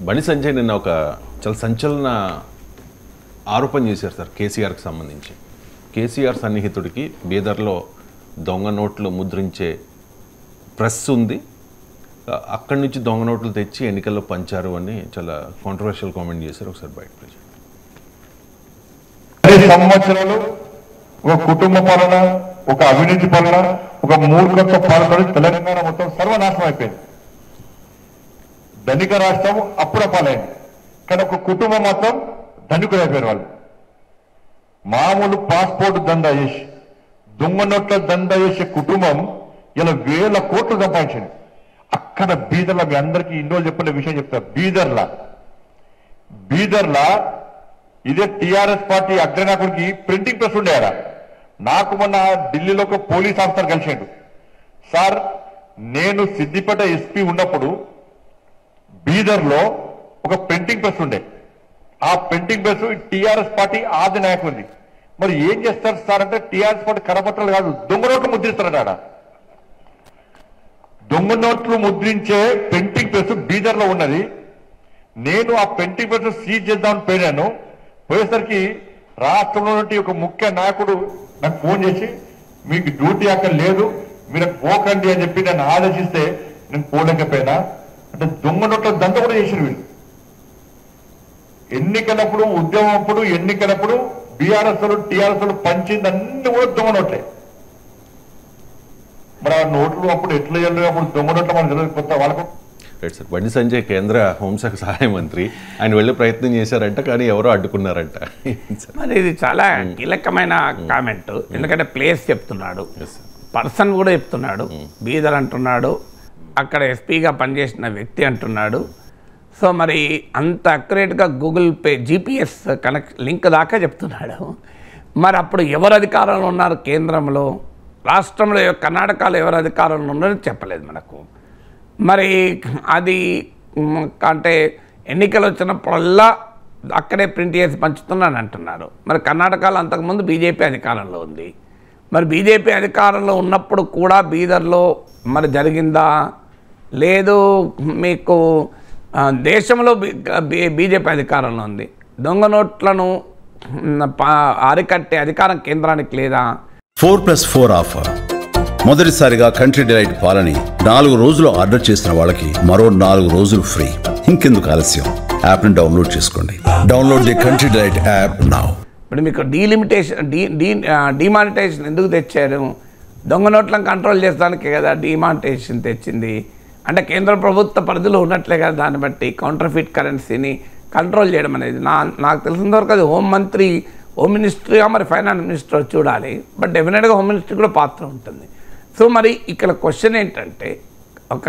బండి సంజయ్ నిన్న ఒక చాలా సంచలన ఆరోపణ చేశారు సార్ కేసీఆర్కి సంబంధించి. కేసీఆర్ సన్నిహితుడికి బీదర్లో దొంగ నోట్లు ముద్రించే ప్రెస్ ఉంది, అక్కడి నుంచి దొంగ నోట్లు తెచ్చి ఎన్నికల్లో పంచారు అని చాలా కాంట్రవర్షియల్ కామెంట్ చేశారు. ఒకసారి బయట సంవత్సరాలు ఒక కుటుంబ పాలన, ఒక అవినీతి పాలన, ఒక మూర్ఖత్వ పాలన తెలంగాణ మొత్తం సర్వనాశనం అయిపోయింది. ధనిక రాష్ట్రం అప్పుడ పాలైంది, కానీ ఒక కుటుంబం మాత్రం ధనికులు అయిపోయారు. వాళ్ళు మామూలు పాస్పోర్ట్ దందా చేసి దొంగ నోట్ల దందా చేసే కుటుంబం ఇలా 1000 కోట్లు సంపాదించింది. అక్కడ బీదర్లా, మీ అందరికీ ఇన్నో చెప్పిన విషయం చెప్తారు. బీదర్లా ఇదే టీఆర్ఎస్ పార్టీ అగ్రనాయకుడికి ప్రింటింగ్ ప్రెస్ ఉండేయారా. నాకు మొన్న ఢిల్లీలో ఒక పోలీస్ ఆఫీసర్ కలిసాడు. సార్, నేను సిద్దిపేట ఎస్పీ ఉన్నప్పుడు బీదర్లో ఒక ప్రింటింగ్ ప్రెస్ ఉండే. ఆ ప్రింటింగ్ ప్రెస్ టీఆర్ఎస్ పార్టీ ఆది నాయకుడిది. మరి ఏం చేస్తారు సార్ అంటే, టీఆర్ఎస్ పార్టీ కరపత్రాలు కాదు, దొంగ నోట్లు ముద్రిస్తారట. ఆడ దొంగ నోట్లు ముద్రించే ప్రింటింగ్ ప్రెస్ బీదర్లో ఉన్నది. నేను ఆ ప్రింటింగ్ ప్రెస్ సీజ్ చేద్దామని పోయినాను. పోయేసరికి రాష్ట్రంలో నుండి ఒక ముఖ్య నాయకుడు నాకు ఫోన్ చేసి, మీకు డ్యూటీ అక్కడ లేదు, మీరు పోకండి అని చెప్పి నన్ను ఆలోచిస్తే నేను పోలేకపోయినా. అంటే దొంగ నోట్ల దంద కూడా చేసిన వీళ్ళు. ఎన్నికలప్పుడు, ఉద్యమప్పుడు, ఎన్నికలప్పుడు బీఆర్ఎస్ టీఆర్ఎస్ పంచింది అన్ని కూడా దొంగ నోట్లే. మరి ఆ నోట్లు అప్పుడు ఎట్లా చేయాలి, అప్పుడు దొంగ నోట్లు మనకు తెలియదు. కొత్త వాళ్ళకు రైట్ సార్. బండి సంజయ్ కేంద్ర హోంశాఖ సహాయ మంత్రి, ఆయన వెళ్ళే ప్రయత్నం చేశారంట, కానీ ఎవరో అడ్డుకున్నారంట. మరి ఇది చాలా కీలకమైన కామెంట్. ఎందుకంటే ప్లేస్ చెప్తున్నాడు, పర్సన్ కూడా చెప్తున్నాడు, బీదర్ అంటున్నాడు, అక్కడ ఎస్పీగా పనిచేసిన వ్యక్తి అంటున్నాడు. సో మరి అంత అక్యురేట్గా గూగుల్ పే జీపీఎస్ లింక్ దాకా చెప్తున్నాడు. మరి అప్పుడు ఎవరు అధికారంలో ఉన్నారు కేంద్రంలో, రాష్ట్రంలో కర్ణాటకలో ఎవరు అధికారంలో ఉన్నారో చెప్పలేదు మనకు. మరి అది అంటే ఎన్నికలు వచ్చినప్పుడల్లా అక్కడే ప్రింట్ చేసి పంచుతున్నాను అంటున్నారు. మరి కర్ణాటకలో అంతకుముందు బీజేపీ అధికారంలో ఉంది. మరి బీజేపీ అధికారంలో ఉన్నప్పుడు కూడా బీదర్లో మరి జరిగిందా లేదు? మీకు దేశంలో బీజేపీ అధికారంలో ఉంది, దొంగ నోట్లను అరికట్టే అధికారం కేంద్రానికి లేదా? 4+4 ఆఫర్. మొదటిసారిగా కంట్రీ డిలైట్ పాలని 4 రోజులు ఆర్డర్ చేసిన వాళ్ళకి మరో 4 రోజులు ఫ్రీ. ఇంకెందుకు ఆలస్యం, యాప్ని డౌన్లోడ్ చేసుకోండి. Download the country delight app now. ఇప్పుడు మీకు డిమానిటైజేషన్ ఎందుకు తెచ్చారు? దొంగ నోట్లను కంట్రోల్ చేసడానికి కదా డిమానిటైజేషన్ తెచ్చింది. అంటే కేంద్ర ప్రభుత్వ పరిధిలో ఉన్నట్లే కదా, దాన్ని బట్టి కౌంటర్ఫిట్ కరెన్సీని కంట్రోల్ చేయడం అనేది. నాకు తెలిసినంతవరకు అది హోమ్ మినిస్ట్రీగా మరి ఫైనాన్స్ మినిస్టర్ చూడాలి. బట్ డెఫినెట్గా హోమ్ మినిస్ట్రీ కూడా పాత్ర ఉంటుంది. సో మరి ఇక్కడ క్వశ్చన్ ఏంటంటే, ఒక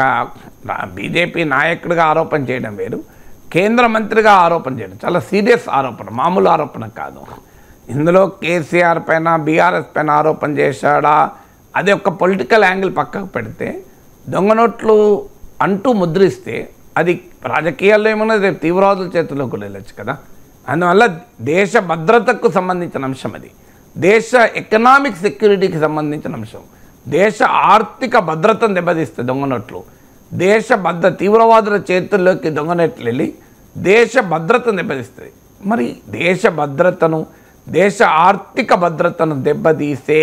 బీజేపీ నాయకుడిగా ఆరోపణ చేయడం వేరు, కేంద్ర మంత్రిగా ఆరోపణ చేయడం చాలా సీరియస్ ఆరోపణ, మామూలు ఆరోపణ కాదు. ఇందులో కేసీఆర్ పైన బీఆర్ఎస్ పైన ఆరోపణ చేశాడా, అది ఒక పొలిటికల్ యాంగిల్ పక్కకు పెడితే, దొంగ నోట్లు అంటూ ముద్రిస్తే అది రాజకీయాల్లో ఏమన్నా రేపు తీవ్రవాదుల చేతుల్లోకి వెళ్ళొచ్చు కదా. అందువల్ల దేశ భద్రతకు సంబంధించిన అంశం, అది దేశ ఎకనామిక్ సెక్యూరిటీకి సంబంధించిన అంశం, దేశ ఆర్థిక భద్రతను దెబ్బతీస్తే దొంగ నోట్లు, తీవ్రవాదుల చేతుల్లోకి దొంగ నోట్లు వెళ్ళి దేశ భద్రతను దెబ్బతీస్తుంది. మరి దేశ భద్రతను, దేశ ఆర్థిక భద్రతను దెబ్బతీసే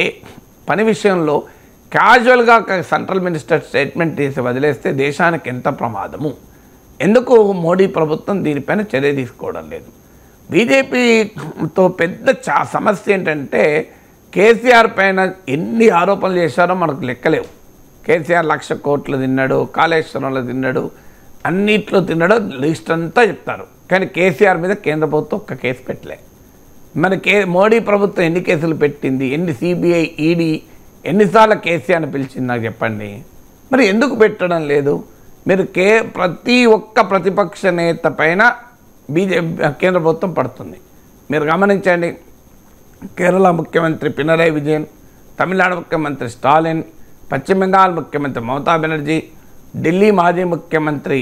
పని విషయంలో క్యాజువల్గా సెంట్రల్ మినిస్టర్ స్టేట్మెంట్ చేసి వదిలేస్తే దేశానికి ఎంత ప్రమాదము? ఎందుకు మోడీ ప్రభుత్వం దీనిపైన చర్య తీసుకోవడం లేదు? బీజేపీతో పెద్ద సమస్య ఏంటంటే, కేసీఆర్ పైన ఎన్ని ఆరోపణలు చేశారో మనకు లెక్కలేవు. కేసీఆర్ 1,00,000 కోట్లు తిన్నాడు, కాళేశ్వరంలో తిన్నాడు, అన్నిట్లో తిన్నాడు, లిస్ట్ అంతా చెప్తారు. కానీ కేసీఆర్ మీద కేంద్ర ప్రభుత్వం ఒక్క కేసు పెట్టలే. మరి మోడీ ప్రభుత్వం ఎన్ని కేసులు పెట్టింది? సిబిఐ, ఈడీ ఎన్నిసార్లు కేసీఆర్ని పిలిచింది నాకు చెప్పండి. మరి ఎందుకు పెట్టడం లేదు? మీరు ప్రతి ఒక్క ప్రతిపక్ష నేత పైన కేంద్ర ప్రభుత్వం పడుతుంది. మీరు గమనించండి, కేరళ ముఖ్యమంత్రి పినరయ్ విజయన్, తమిళనాడు ముఖ్యమంత్రి స్టాలిన్, పశ్చిమ బెంగాల్ ముఖ్యమంత్రి మమతా బెనర్జీ, ఢిల్లీ మాజీ ముఖ్యమంత్రి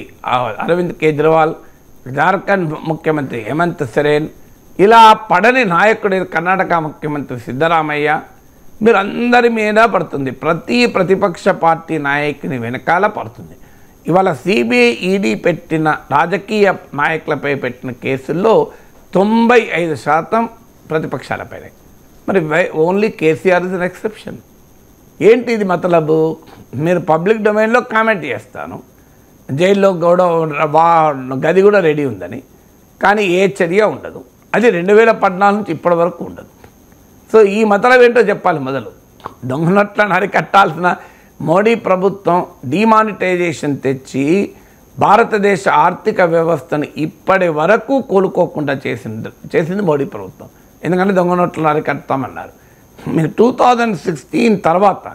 అరవింద్ కేజ్రీవాల్, జార్ఖండ్ ముఖ్యమంత్రి హేమంత్ సోరెన్, ఇలా పడని నాయకుడు కర్ణాటక ముఖ్యమంత్రి సిద్ధరామయ్య, మీరు అందరి మీద పడుతుంది. ప్రతి ప్రతిపక్ష పార్టీ నాయకుని వెనకాల పడుతుంది. ఇవాళ సిబిఐ ఈడీ పెట్టిన రాజకీయ నాయకులపై పెట్టిన కేసుల్లో 95% ప్రతిపక్షాలపైనే. మరి only KCR is an exception. ఏంటి ఇది మతలబు? మీరు పబ్లిక్ డొమైన్లో కామెంట్ చేస్తాను, జైల్లో గది కూడా రెడీ ఉందని, కానీ ఏ చర్య ఉండదు. అది 2014 నుంచి ఇప్పటి వరకు ఉండదు. సో ఈ మతలబు ఏంటో చెప్పాలి. మొదలు దొంగనోట్లను అరికట్టాల్సిన మోడీ ప్రభుత్వం డిమానిటైజేషన్ తెచ్చి భారతదేశ ఆర్థిక వ్యవస్థను ఇప్పటి వరకు కోలుకోకుండా చేసింది మోడీ ప్రభుత్వం. ఎందుకంటే దొంగ నోట్లను అరికడతామన్నారు. మీరు 2016 తర్వాత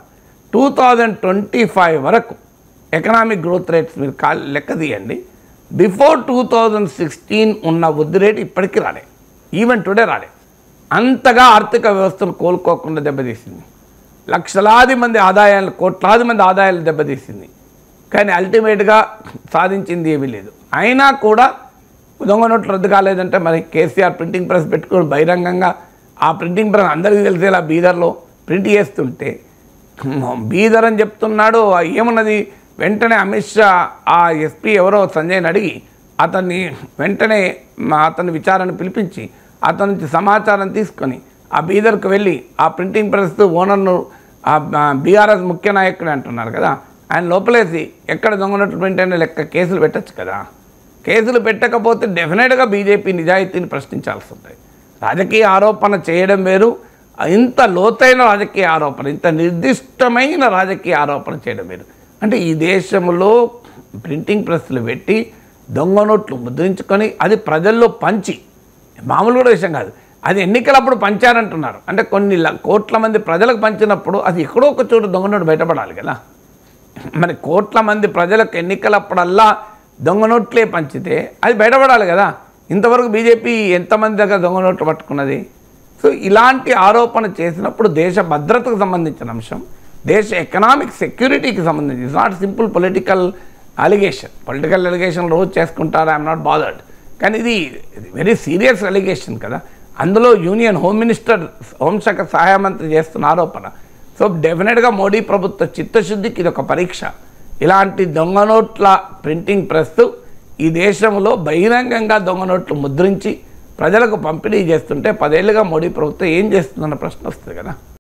2025 వరకు ఎకనామిక్ గ్రోత్ రేట్స్ మీరు లెక్క తీయండి. బిఫోర్ 2016 ఉన్న వృద్ధి రేటు ఇప్పటికీ రాలే, ఈవెన్ టుడే రాలే. అంతగా ఆర్థిక వ్యవస్థను కోలుకోకుండా దెబ్బతీసింది. లక్షలాది మంది ఆదాయాలు, కోట్లాది మంది ఆదాయాలు దెబ్బతీసింది. కానీ అల్టిమేట్గా సాధించింది ఏమీ లేదు. అయినా కూడా దొంగ నోట్లు రద్దు కాలేదంటే మరి కేసీఆర్ ప్రింటింగ్ ప్రెస్ పెట్టుకొని బహిరంగంగా ఆ ప్రింటింగ్ ప్రెస్ అందరికీ తెలిసేలా బీదర్లో ప్రింట్ చేస్తుంటే బీదర్ అని చెప్తున్నాడు. ఏమున్నది? వెంటనే అమిత్ షా ఆ ఎస్పీ ఎవరో సంజయ్ని అడిగి అతన్ని వెంటనే అతని విచారణ పిలిపించి అతని నుంచి సమాచారం తీసుకొని ఆ బీదర్కు వెళ్ళి ఆ ప్రింటింగ్ ప్రెస్ ఓనర్ను బీఆర్ఎస్ ముఖ్య నాయకుడు అంటున్నారు కదా, ఆయన లోపలేసి ఎక్కడ దొంగనట్లు ప్రింట్ అయినా లెక్క కేసులు పెట్టచ్చు కదా. కేసులు పెట్టకపోతే డెఫినెట్గా బీజేపీ నిజాయితీని ప్రశ్నించాల్సి ఉంటుంది. రాజకీయ ఆరోపణ చేయడం వేరు, ఇంత లోతైన రాజకీయ ఆరోపణ, ఇంత నిర్దిష్టమైన రాజకీయ ఆరోపణ చేయడం వేరు. అంటే ఈ దేశంలో ప్రింటింగ్ ప్రెస్లు పెట్టి దొంగ నోట్లు ముద్రించుకొని అది ప్రజల్లో పంచి, మామూలు కూడా విషయం కాదు, అది ఎన్నికలప్పుడు పంచారంటున్నారు. అంటే కొన్ని కోట్ల మంది ప్రజలకు పంచినప్పుడు అది ఎక్కడో ఒక చోటు దొంగ నోటు బయటపడాలి కదా. మరి కోట్ల మంది ప్రజలకు ఎన్నికలప్పుడల్లా దొంగ నోట్లే పంచితే అది బయటపడాలి కదా. ఇంతవరకు బీజేపీ ఎంతమంది దగ్గర దొంగ నోట్లు పట్టుకున్నది? సో ఇలాంటి ఆరోపణ చేసినప్పుడు దేశ భద్రతకు సంబంధించిన అంశం, దేశ ఎకనామిక్ సెక్యూరిటీకి సంబంధించి, it's not simple political allegation. Political allegation రోజు చేసుకుంటారు, ఐఎమ్ నాట్ బాదర్డ్. కానీ ఇది వెరీ సీరియస్ అలిగేషన్ కదా. అందులో యూనియన్ హోమ్ మినిస్టర్, హోంశాఖ సహాయ మంత్రి చేస్తున్న ఆరోపణ. సో డెఫినెట్గా మోడీ ప్రభుత్వ చిత్తశుద్ధికి ఇది ఒక పరీక్ష. ఇలాంటి దొంగ నోట్ల ప్రింటింగ్ ప్రెస్ ఈ దేశంలో బహిరంగంగా దొంగ నోట్లు ముద్రించి ప్రజలకు పంపిణీ చేస్తుంటే 10 ఏళ్ళుగా మోడీ ప్రభుత్వం ఏం చేస్తుందన్న ప్రశ్న వస్తుంది కదా.